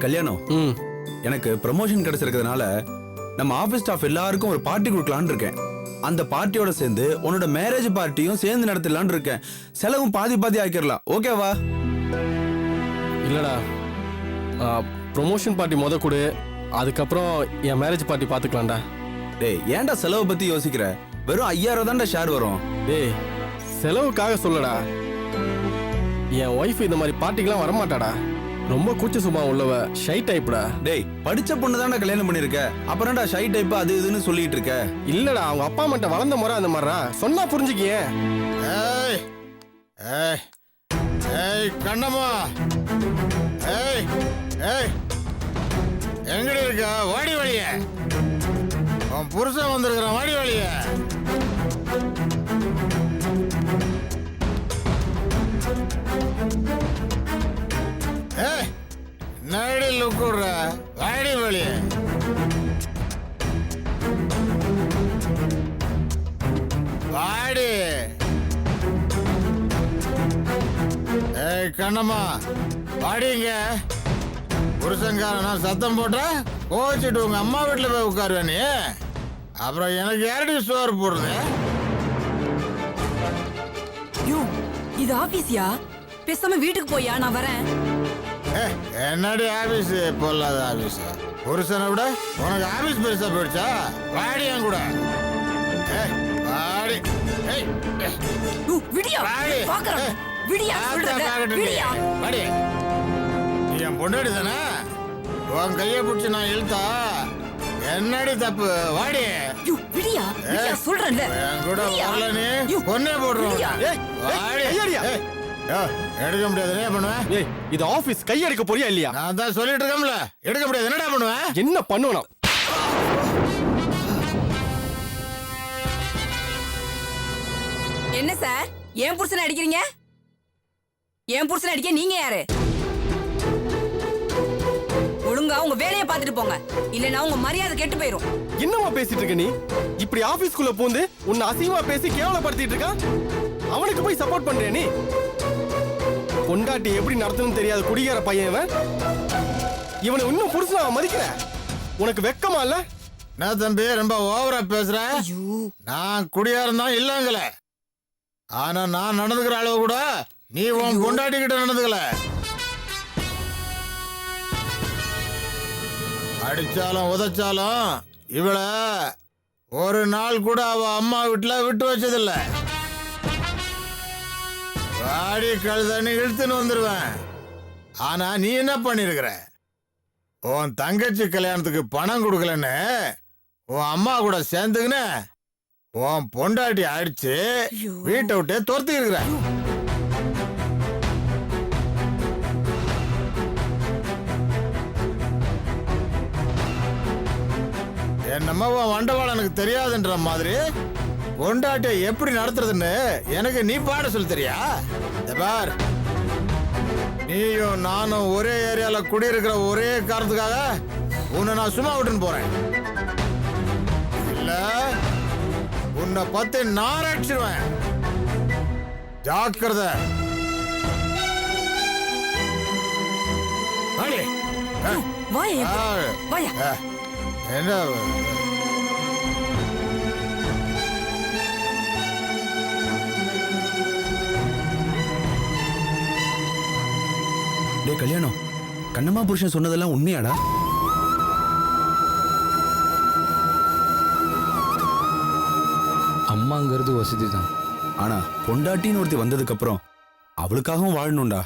கல்யாணம் எனக்கு ப்ரமோஷன் கிடைச்சிருக்கிறதுனால நம்ம ஆபீஸ் ஸ்டாஃப் எல்லாருக்கும் ஒரு பார்ட்டி கொடுக்கலான்னு இருக்கேன். அந்த பார்ட்டியோட சேர்ந்து உன்னோட மேரேஜ் பார்ட்டியும் சேர்ந்து நடத்தலான்னு இருக்கேன். செலவும் பாதி பாதி ஆக்கிடலாம். ஓகேவா? இல்லடா, ப்ரொமோஷன் பார்ட்டி முத கொடு, அதுக்கப்புறம் என் மேரேஜ் பார்ட்டி பார்த்துக்கலாம்டா. டேய், ஏன்டா செலவை பத்தி யோசிக்கிற? வெறும் 5000 தான்டா ஷேர் வரும். டேய், செலவுக்காக சொல்லடா. என் ஒய்ஃப் இந்த மாதிரி பார்ட்டிக்கெல்லாம் வரமாட்டாடா. ரொம்ப கூச்ச சும்மா உள்ளவ, ஷை டைப்டா. டேய், படிச்ச பொண்ணு தான்டா கல்யாணம் பண்ணிருக்க, அப்புறம்டா ஷை டைப் அது இதுன்னு சொல்லிட்டு இருக்க. இல்லடா, அவங்க அப்பா மட்டும் வளர்ந்த முறை அந்த மாதிரிடா. சொன்னா புரிஞ்சுக்கிய. ஏய் ஏய் ஏய் கண்ணம்மா, ஏய் ஏய் எங்கடி இருக்க? வாடி வழிய, உன் புருஷன் வந்திருக்கிறான். வாடி வழிய. ஏய், நடி லுக் விடுற. வாடி வழிய. வாடி. ஏய் கண்ணம்மா, வாடிங்க. புருஷங்காரனா சத்தம் போட்டா கோச்சிட்டு உங்க அம்மா வீட்டுல போய் உட்காருவே நீ. அப்புறம் எனக்கு யாரடி சோறு போடுறது? இது ஆபீஸ்யா, பேசாம வீட்டுக்கு போயா, நான் வரேன். என்னடி ஆபீஸ்? பொல்லாத ஆபீஸ். புருஷனை விட உனக்கு ஆபீஸ் பெருசா போயிடுச்சா? வாடி என் கூட. வாடி. விடியா, பாக்குறேன். விடியா, விடியா. வாடி. நீ என் பொண்டாடி தானே? உன் கையை பிடிச்சி நான் இழுத்தா என்னடி தப்பு? வாடி. விடியா, சொல்றேன்ல. என் கூட வரல நீ பொண்ணே போடுறோம். எடுக்க முடியாது. என்ன பண்ணுவேன்? இது ஆபீஸ், கை எடுக்க போறியா இல்லையா? நான் தான் சொல்லிட்டு இருக்கேன்ல, எடுக்க முடியாது. என்னடா பண்ணுவேன்? என்ன பண்ணுவேன்? என்ன சார், ஏன் புருஷனை அடிக்கிறீங்க? ஏன் புருஷனை அடிக்க நீங்க யாரு? ஒழுங்கா உங்க வேலையை பார்த்துட்டு போங்க, இல்லனா உங்க மரியாதை கெட்டு போயிரும். என்னமா பேசிட்டு இருக்க நீ? இப்படி ஆபீஸ்க்குள்ள பூந்து உன்னை அசிங்கமா பேசி கேவலப்படுத்திட்டு இருக்கான். அவனுக்கு போய் சப்போர்ட் பண்றியா நீ? பொண்டாட்டி எப்படி நடத்தணும்னு தெரியாத குடிகார பையன் இவன். இவனை இன்னும் புருஷனா மதிக்கிற? உனக்கு வெக்கமா இல்ல? நான் தம்பி ரொம்ப ஓவரா பேசுற. நான் குடியாரம் தான் இல்லங்கல, ஆனா நான் நடந்துக்கிற அளவு கூட நீ உன் பொண்டாட்டி கிட்ட நடந்துக்கல. அடிச்சாலும் உதைச்சாலும் இவள ஒரு நாள் கூட அவ அம்மா வீட்டுல விட்டு வச்சதில்ல. வாடி கழுதண்ணி இழுத்துன்னு வந்துருவேன். ஆனா நீ என்ன பண்ணிருக்கிற? உன் தங்கச்சி கல்யாணத்துக்கு பணம் கொடுக்கலன்னு உன் அம்மா கூட சேர்ந்துக்கின உன் பொண்டாட்டி அடிச்சு வீட்டை விட்டே துரத்தி இருக்கிற. என்னம்மா உன் வண்டவாளனுக்கு தெரியாதுன்ற மாதிரி பொண்டாட்டியை எப்படி நடத்துறதுன்னு எனக்கு நீ பாட சொல்லி தெரியா? பார், நீயும் நானும் ஒரே ஏரியால குடியிருக்கிற ஒரே காரணத்துக்காக உன்னை நான் சும்மா விட்டுன்னு போறேன். இல்ல உன்னை பத்தி நான் அடிச்சிருவேன். ஜாக்கிரதை. என்ன கல்யாணம் கண்ணம்மா புருஷன் சொன்னதெல்லாம் உண்மையாடா? அம்மாங்கிறது வசதி தான். ஆனா பொண்டாட்டின்னு ஒருத்தி வந்ததுக்கு அப்புறம் அவளுக்காகவும் வாழணும்டா.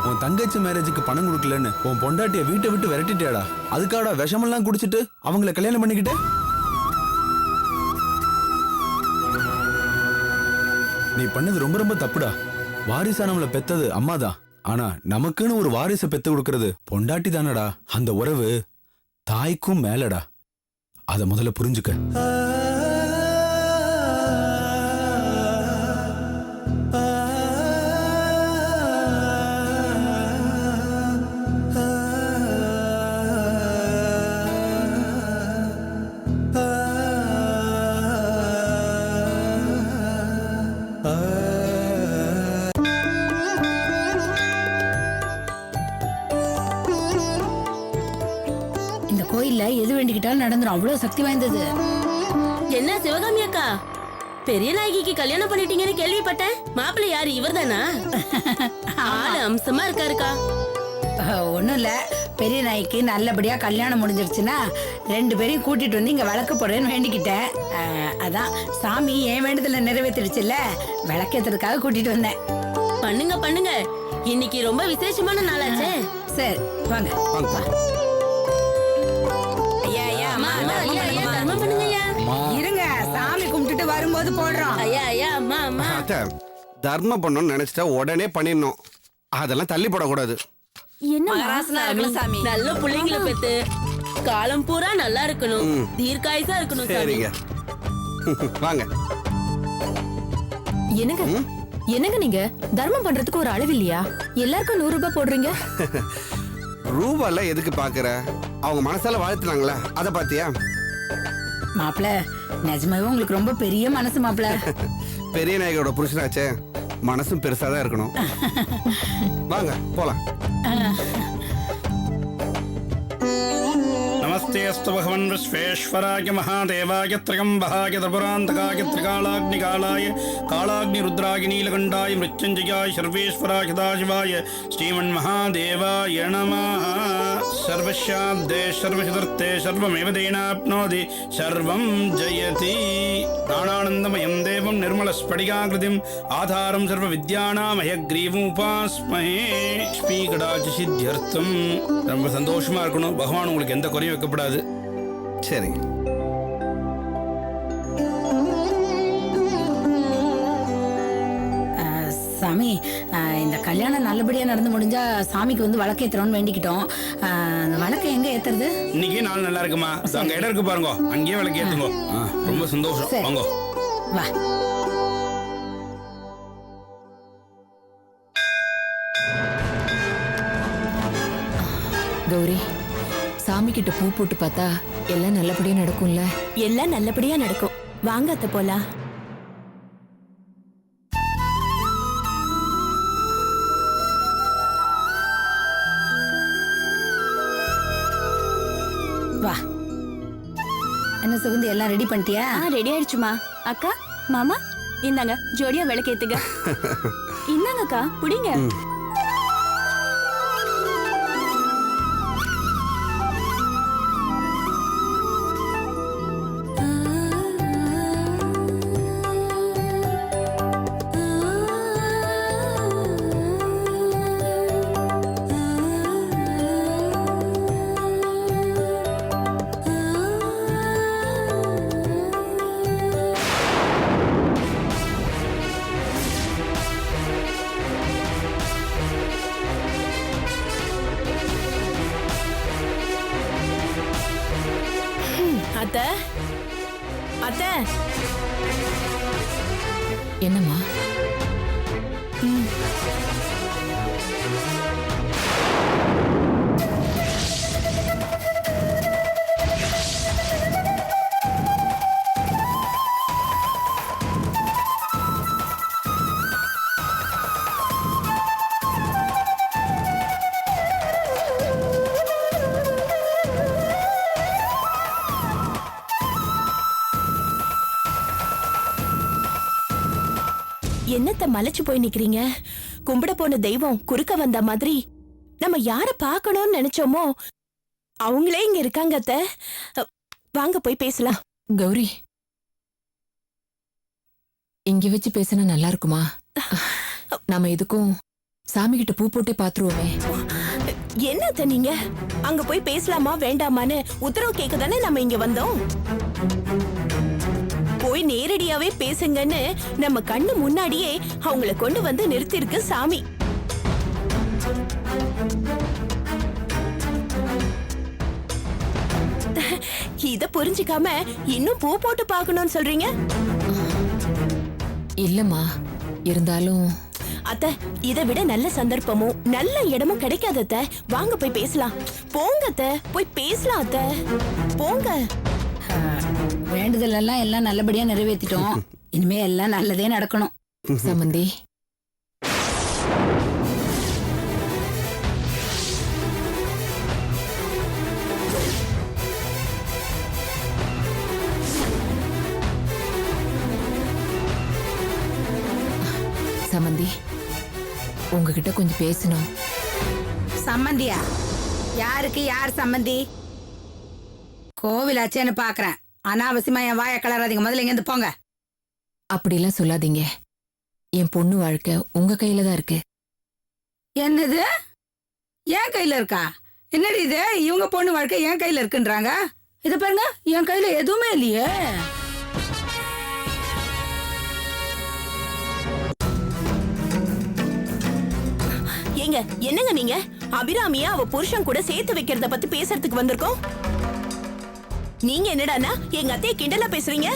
உன் தங்கச்சி மேரேஜுக்கு பணம் கொடுக்கலன்னு உன் பொண்டாட்டிய வீட்டை விட்டு விரட்டிட்டேடா. அதுக்காடா விஷமெல்லாம் குடிச்சிட்டு அவங்கள கல்யாணம் பண்ணிக்கிட்ட? நீ பண்ணது ரொம்ப ரொம்ப தப்புடா. வாரிசானவளை பெத்தது அம்மாதான். ஆனா நமக்குன்னு ஒரு வாரிசை பெத்து கொடுக்கறது பொண்டாட்டி தானடா. அந்த உறவு தாய்க்கும் மேலடா. அத முதல்ல புரிஞ்சுக்க. இந்த கோயில்ல எது வேண்டிக்கிட்டாலும் நடந்துரும். அவ்வளவு சக்தி வாய்ந்தது. என்ன சிவகாமி அக்கா, பெரிய நாயகிக்கு கல்யாணம் பண்ணிட்டீங்கன்னு கேள்விப்பட்டேன். மாப்பிள்ளை யாரு, இவர்தானா? ஆளு அம்சமா இருக்காருக்கா. ஒண்ணும் இல்ல, பெரிய நாய்க்கு நல்லபடியா கல்யாணம் முடிஞ்சிருச்சுன்னா 2 பேரையும் கூட்டிட்டு வந்து இங்க விளக்கு போடுறேன்னு வேண்டிக்கிட்டேன். அதான் சாமி என் வேண்டுதல நிறைவேற்றிடுச்சுல்ல, விளக்கேத்துறதுக்காக கூட்டிட்டு வந்தேன். பண்ணுங்க பண்ணுங்க, இன்னைக்கு ரொம்ப விசேஷமான நாளாச்சே. சரி வாங்க. ஐயா ஐயா அம்மா அம்மா, ஐயா, ஐயா, தர்மம் பண்ணுங்கய்யா. இருங்க, சாமி கும்பிட்டுட்டு வரும்போது போடுறோம். ஐயா ஐயா அம்மா அம்மா. அத்தை, தர்மம் பண்ணணும்னு நினைச்சிட்டா உடனே பண்ணிடணும். அதெல்லாம் தள்ளி போடக்கூடாது. என்ன மகராசனா இருக்கணும் சாமி. நல்ல பிள்ளைங்களை பெத்து காலம் பூரா நல்லா இருக்கணும், தீர்க்காயுசா இருக்கணும் சாமி. சரிங்க, வாங்க. என்னங்க என்னங்க நீங்க தர்மம் பண்றதுக்கு ஒரு அளவு இல்லையா? எல்லாருக்கும் 100 ரூபாய் போடுறீங்க. ரூபால எதுக்கு பாக்குற? அவங்க மனசால வாழ்த்துனாங்களா, அத பாத்தியா? மாப்பிள, நிஜமாவே உங்களுக்கு ரொம்ப பெரிய மனசு மாப்பிள. பெரிய நாயகரோட புருஷனாச்சே, மனசும் பெருசாதான் இருக்கணும். வாங்க போலாம். नमस्ते अस्तु भगवन् विश्वेश्वराय महादेवाय त्र्यम्बकाय त्रिपुरान्तकाय त्रिकालाग्निकालाय कालाग्निरुद्राय नीलकण्ठाय मृत्युञ्जयाय सर्वेश्वराय सदाशिवाय श्रीमन्महादेवाय नमः। सर्वस्याब्दे सर्वचतुर्थे सर्वमेव तेनाप्नोति सर्वं जयति। प्राणानन्दमयं देवं निर्मलस्फटिकाकृतिम् आधारं सर्वविद्यानां हयग्रीवमुपास्महे। ஸ்ரீகடாட்சி ரொம்ப சந்தோஷமா இருக்கணும். பகவான் உங்களுக்கு எந்த குறையும் வைக்கப்படாது. சரிங்க. சாமி, இந்த கல்யாணம் நல்லபடியா நடந்து முடிஞ்சா சாமிக்கு வந்து விளக்கேத்துறோம்னு வேண்டிக்கிட்டோம். விளக்கு எங்க ஏத்துறது? இன்னைக்கு நாள் நல்லா இருக்குமா? அங்க இடம் இருக்கு பாருங்க, அங்கேயே விளக்கு ஏத்துங்க. ரொம்ப சந்தோஷம். சரி. வாங்க வா. கௌரி, சாமி கிட்ட பூ போட்டு பார்த்தா எல்லாம் நல்லபடியா நடக்கும்ல? எல்லாம் நல்லபடியா நடக்கும். வாங்க அத்தை போலாம். வா. என்ன சுகுந்தி, எல்லாம் ரெடி பண்ணிட்டியா? ரெடி ஆயிடுச்சுமா. அக்கா மாமா இந்தாங்க, ஜோடியா விளக்கேத்துங்க. இந்தாங்கக்கா, புடிங்க. அத்தை அத்தை. என்னம்மா? என்னத்த மலைச்சு போய் நிக்கிறீங்க? கும்பிட போன தெய்வம் குறுக்க வந்த மாதிரி நம்ம யார பார்க்கணும்னு நினைச்சோமோ அவங்களே இங்க இருக்காங்க அத்தை. வாங்க போய் பேசலாம். கௌரி, இங்க வச்சு பேசினா நல்லா இருக்குமா? நாம எதுக்கும் சாமி கிட்ட பூ போட்டே பாத்துருவோமே. என்னத்த நீங்க அங்க போய் பேசலாமா வேண்டாமான்னு உத்தரவு கேட்க தானே நம்ம இங்க வந்தோம். போய் நேரடியாவே பேசுங்கன்னு நம்ம கண்ணு முன்னாடியே அவங்கள கொண்டு வந்து நிறுத்திருக்கு சாமி. இத புரிஞ்சுக்காம இன்னும் பூ போட்டு பார்க்கணும்னு சொல்றீங்க? இல்லம்மா, இருந்தாலும் அத்த, இதை விட நல்ல சந்தர்ப்பமும் நல்ல இடமும் கிடைக்காத அத்த. வாங்க போய் பேசலாம். போங்க அத்த, போய் பேசலாம் அத்த. போங்க. வேண்டுதல் எல்லாம் நல்லபடியா நிறைவேற்றிட்டோம். இனிமே எல்லாம் நல்லதே நடக்கணும். சம்பந்தி, சம்பந்தி, உங்ககிட்ட கொஞ்சம் பேசணும். சம்மந்தியா? யாருக்கு யார் சம்மந்தி? கோவிலாச்சேன்னு பாக்குறேன். அனாவசியமா என் வாயை கலராதீங்க. முதல்ல இங்க இருந்து போங்க. அப்படிலாம் சொல்லாதீங்க. என் பொண்ணு வாழ்க்கை உங்க கையில தான் இருக்கு. என்னது? என் கையில இருக்கா? என்னடி இது? இவங்க பொண்ணு வாழ்க்கை என் கையில இருக்குன்றாங்க. இது பாருங்க, என் கையில எதுவுமே இல்லையே. ஏங்க, என்னங்க நீங்க? அபிராமியா அவ புருஷன் கூட சேர்த்து வைக்கிறத பத்தி பேசுறதுக்கு வந்திருக்கோம். நீங்க என்னடானா எங்க அத்தைய கிண்டலா பேசுறீங்க?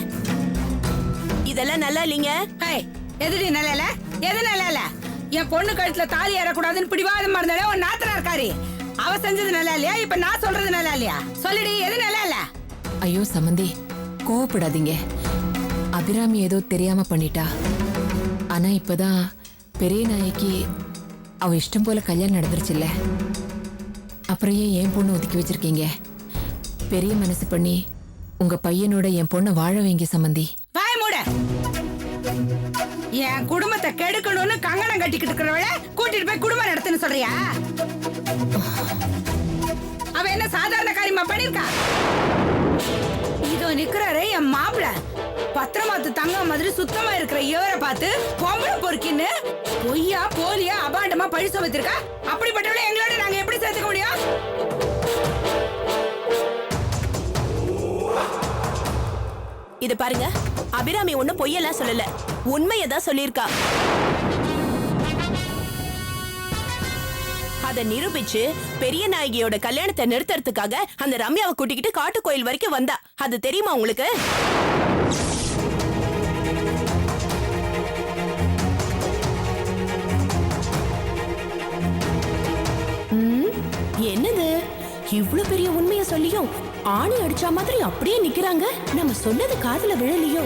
இதெல்லாம் நல்லா இல்லைங்க. எதுடி நல்லா இல்ல? எது நல்லா இல்ல? என் பொண்ணு கழுத்துல தாலி ஏறக்கூடாதுன்னு பிடிவாதமா இருந்தாலே உன் நாத்தனா இருக்காரு. அவ செஞ்சது நல்லா இல்லையா? இப்ப நான் சொல்றது நல்லா இல்லையா? சொல்லுடி, எது நல்லா இல்ல? ஐயோ சம்பந்தி, கோவப்படாதீங்க. அபிராமி ஏதோ தெரியாம பண்ணிட்டா. ஆனா இப்பதான் பெரிய நாய்க்கு அவ இஷ்டம் போல கல்யாணம் நடந்துருச்சுல்ல. அப்புறம் ஏன் என் பொண்ணு ஒதுக்கி வச்சிருக்கீங்க? பெரிய மனசு பண்ணி உங்க பையனோட என் பொண்ணை வாழ வைங்க சம்பந்தி. வாய் மூட. என் குடும்பத்தை கெடுக்கணும்னு கங்கணம் கட்டிக்கிட்டு இருக்கிறவள கூட்டிட்டு போய் குடும்பம் நடத்துன்னு சொல்றியா? அவ என்ன சாதாரண காரியமா பண்ணிருக்கா? இதோ நிக்கிறாரே என் மாப்பிள, பத்திரமாத்து தங்க மாதிரி சுத்தமா இருக்கிற இவரை பார்த்து பொம்பளை பொறுக்கின்னு பொய்யா போலியா அபாண்டமா பழி சுமத்திருக்கா. அப்படிப்பட்டவளை எங்களோட நாங்க எப்படி சேர்த்துக்க முடியும்? இது பாருங்க, அபிராமி ஒண்ணும் பொய்யெல்லாம் சொல்லல, உண்மையதான் சொல்லியிருக்கா. அத நிரூபிச்சு பெரிய நாயகியோட கல்யாணத்தை நிறுத்துறதுக்காக அந்த ரம்யாவை கூட்டிக்கிட்டு காட்டு கோயில் வரைக்கும் வந்தா. அது தெரியுமா உங்களுக்கு? என்னது இவ்ளோ பெரிய உண்மைய சொல்லியும் ஆணி அடிச்சா மாதிரி அப்படியே நிக்கிறாங்க. நம்ம சொன்னது காதுல விழலையோ?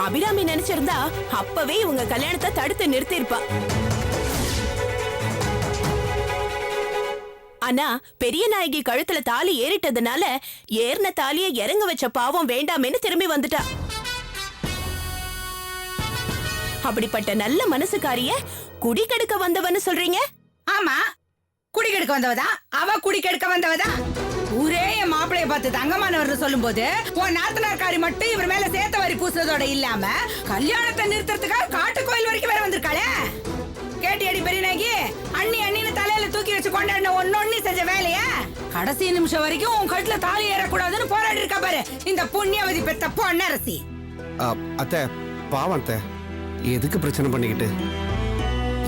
அபிராமி நினைச்சிருந்தா அப்பவே இவங்க கல்யாணத்தை தடுத்து நிறுத்திருப்பா. ஆனா பெரிய நாயகி கழுத்துல தாலி ஏறிட்டதுனால ஏறின தாலிய இறங்க வச்ச பாவம் வேண்டாமேன்னு திரும்பி வந்துட்டா. அப்படிப்பட்ட நல்ல மனசுக்காரிய குடி கெடுக்க வந்தவன்னு சொல்றீங்க? ஆமா, குடி கெடுக்க வந்தவதா. அவ குடி கெடுக்க வந்தவதா. ஊரே என் மாப்பிளைய பார்த்து தங்கமானவர் சொல்லும் போது உன் நாத்தனார்காரி மட்டும் இவர் மேல சேர்த்த வரி பூசுறதோட இல்லாம கல்யாணத்தை நிறுத்துறதுக்காக காட்டு கோயில் வரைக்கும் வேற வந்திருக்காளே. கேட்டியடி பெரிய நாயகி? அண்ணின்னு தலையில தூக்கி வச்சு கொண்டாடின ஒன்னொன்னு செஞ்ச வேலைய கடைசி நிமிஷம் வரைக்கும் உன் கழுத்துல தாலி ஏறக்கூடாதுன்னு போராடி இருக்கா பாரு இந்த புண்ணியவதி பெத்த பொன்னரசி. அத்தை பாவம் அத்தை, எதுக்கு பிரச்சனை பண்ணிக்கிட்டு?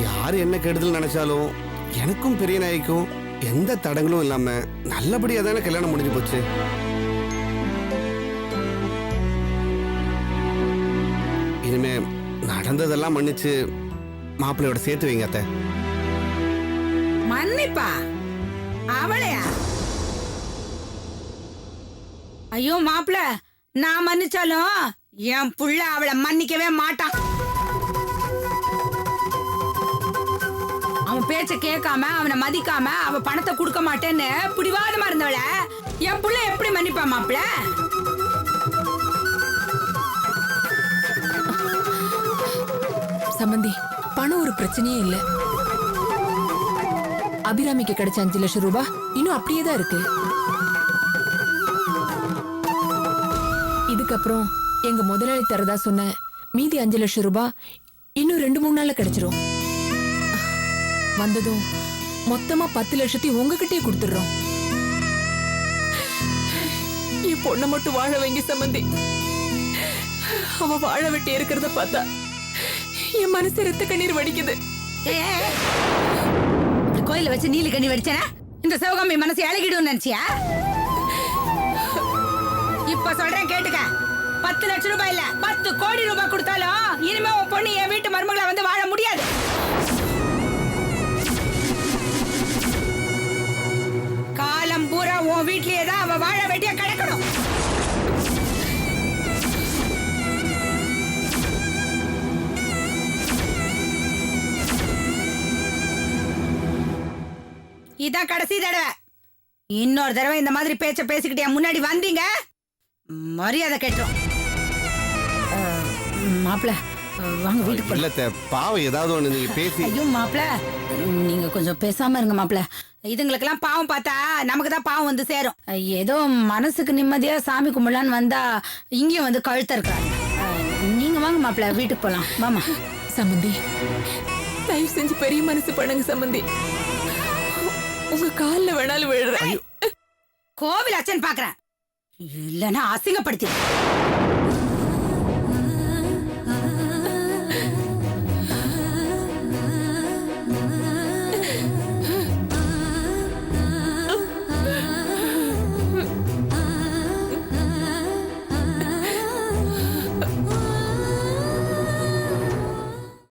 யாரு என்ன கெடுதல் நினைச்சாலும் எனக்கும் பெரிய நாய்க்கும் எந்த தடங்களும் இல்லாம நல்லபடியா தானே கல்யாணம் முடிஞ்சு போச்சு. இனிமே நடந்ததெல்லாம் மன்னிச்சு மாப்பிள்ளையோட சேர்த்து வைங்க அத்தை. மன்னிப்பா? அவளையா? ஐயோ மாப்பிள, நான் மன்னிச்சாலும் என் புள்ள அவளை மன்னிக்கவே மாட்டான். அவன் பேச்ச கேட்காம அவனை மதிக்காம அவ பணத்தை கொடுக்க மாட்டேன்னு பிடிவாதமா இருந்தவள என் புள்ள எப்படி மன்னிப்பா மாப்பிள? சம்பந்தி பணம் ஒரு பிரச்சனையே இல்ல. அபிராமிக்கு கிடைச்ச 5 லட்சம் ரூபாய் இன்னும் அப்படியே தான் இருக்கு. இதுக்கப்புறம் எங்க முதலாளி தரதா சொன்ன மீதி 5 லட்சம் ரூபாய் இன்னும் 2-3 நாள்ல கிடைச்சிரும். வந்ததும் மொத்தமா 10 லட்சத்தையும் உங்ககிட்டயே கொடுத்துடுறோம். என் பொண்ணை மட்டும் வாழ வைங்க சம்பந்தி. அவ வாழ விட்டு இருக்கிறத பார்த்தா என் மனசு ரத்த கண்ணீர் வடிக்குது. கோயில வச்சு நீலி கண்ணி வடிச்சனா இந்த சிவகாமி மனசு இழகிடும் நினைச்சியா? இப்ப சொல்றேன் கேட்டுக்க. 10 லட்சம் ரூபாய் இல்ல 10 கோடி ரூபாய் கொடுத்தாலும் இனிமே உன் பொண்ணு என் வீட்டு மருமகளை வந்து வாழ முடியாது. காலம் பூரா உன் வீட்லயே தான் அவ வாழ வேண்டிய கிடக்கணும். இதான் கடைசி தடவை. இன்னொரு தடவை இந்த மாதிரி பேச்ச பேசிக்கிட்டே முன்னாடி வந்தீங்க மரியாதை கேட்டோம். மாப்பிள்ள வாங்க வீட்டுக்கு. இல்ல பாவம் ஏதாவது ஒண்ணு நீங்க பேசி. ஐயோ மாப்பிள்ள நீங்க கொஞ்சம் பேசாம இருங்க மாப்பிள்ள. இதுங்களுக்கெல்லாம் பாவம் பார்த்தா நமக்கு தான் பாவம் வந்து சேரும். ஏதோ மனசுக்கு நிம்மதியா சாமி கும்பிடலான்னு வந்தா இங்கேயும் வந்து கழுத்த இருக்காரு. நீங்க வாங்க மாப்பிள்ள வீட்டுக்கு போலாம். வாமா. சம்பந்தி தயவு செஞ்சு பெரிய மனசு பண்ணுங்க சம்பந்தி. உங்க கால்ல வேணாலும் விழுறேன். கோவில் அச்சன் பாக்குறேன் இல்லன்னா அசிங்கப்படுத்தி